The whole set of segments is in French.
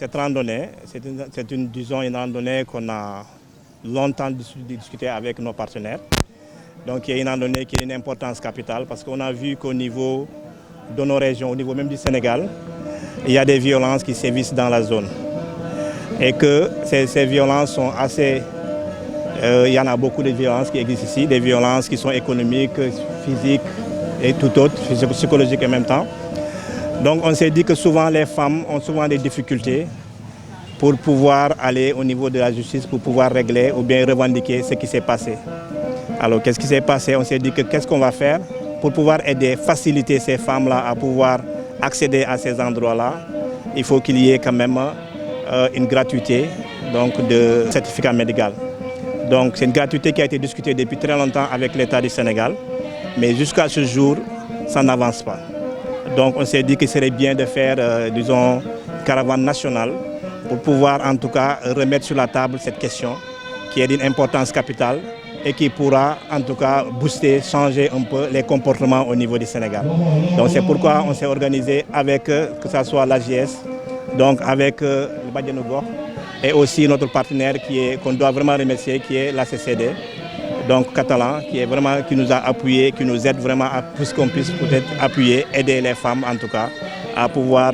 Cette randonnée, disons, une randonnée qu'on a longtemps discuté avec nos partenaires. Donc il y a une randonnée qui a une importance capitale parce qu'on a vu qu'au niveau de nos régions, au niveau même du Sénégal, il y a des violences qui sévissent dans la zone. Et que ces violences sont assez... il y en a beaucoup de violences qui existent ici, des violences qui sont économiques, physiques et tout autre, psychologiques en même temps. Donc on s'est dit que souvent les femmes ont souvent des difficultés pour pouvoir aller au niveau de la justice, pour pouvoir régler ou bien revendiquer ce qui s'est passé. Alors qu'est-ce qui s'est passé? On s'est dit que qu'est-ce qu'on va faire pour pouvoir aider, faciliter ces femmes-là à pouvoir accéder à ces endroits-là. Il faut qu'il y ait quand même une gratuité donc, de certificat médical. Donc c'est une gratuité qui a été discutée depuis très longtemps avec l'État du Sénégal, mais jusqu'à ce jour, ça n'avance pas. Donc on s'est dit qu'il serait bien de faire, disons, une caravane nationale pour pouvoir en tout cas remettre sur la table cette question qui est d'une importance capitale et qui pourra en tout cas booster, changer un peu les comportements au niveau du Sénégal. Donc c'est pourquoi on s'est organisé avec, que ce soit l'AGS, donc avec le Badiane Gox et aussi notre partenaire qu'on doit vraiment remercier qui est la CCD, donc catalan, qui nous a appuyés, qui nous aide vraiment à plus qu'on puisse peut-être appuyer, aider les femmes en tout cas à pouvoir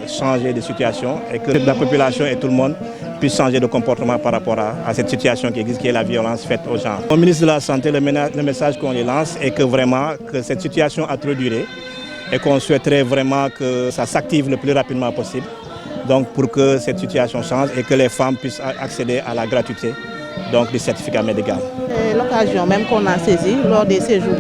changer de situation et que la population et tout le monde puisse changer de comportement par rapport à cette situation qui existe, qui est la violence faite aux gens. Au ministre de la Santé, le message qu'on lui lance est que vraiment que cette situation a trop duré et qu'on souhaiterait vraiment que ça s'active le plus rapidement possible. Donc pour que cette situation change et que les femmes puissent accéder à la gratuité donc, du certificat médical. C'est l'occasion même qu'on a saisie lors des séjours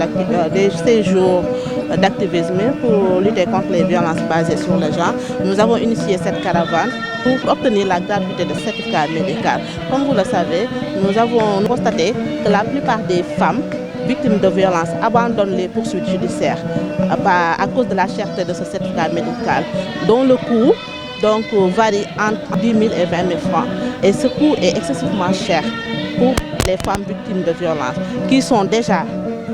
d'activisme pour lutter contre les violences basées sur le genre. Nous avons initié cette caravane pour obtenir la gratuité de certificat médical. Comme vous le savez, nous avons constaté que la plupart des femmes victimes de violences abandonnent les poursuites judiciaires à cause de la cherté de ce certificat médical, dont le coût varie entre 10 000 et 20 000 francs. Et ce coût est excessivement cher pour les femmes victimes de violences, qui sont déjà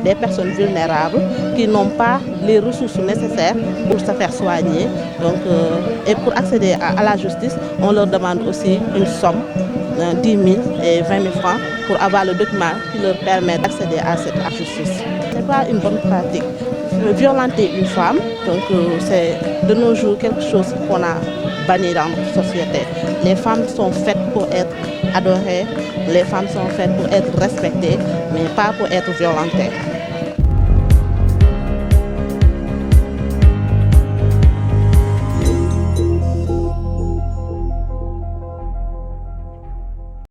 des personnes vulnérables, qui n'ont pas les ressources nécessaires pour se faire soigner. Et pour accéder à la justice, on leur demande aussi une somme, 10 000 et 20 000 francs, pour avoir le document qui leur permet d'accéder à cette justice. Ce n'est pas une bonne pratique. Violenter une femme, c'est de nos jours quelque chose qu'on a banni dans notre société. Les femmes sont faites pour être adorées, les femmes sont faites pour être respectées, mais pas pour être violentées.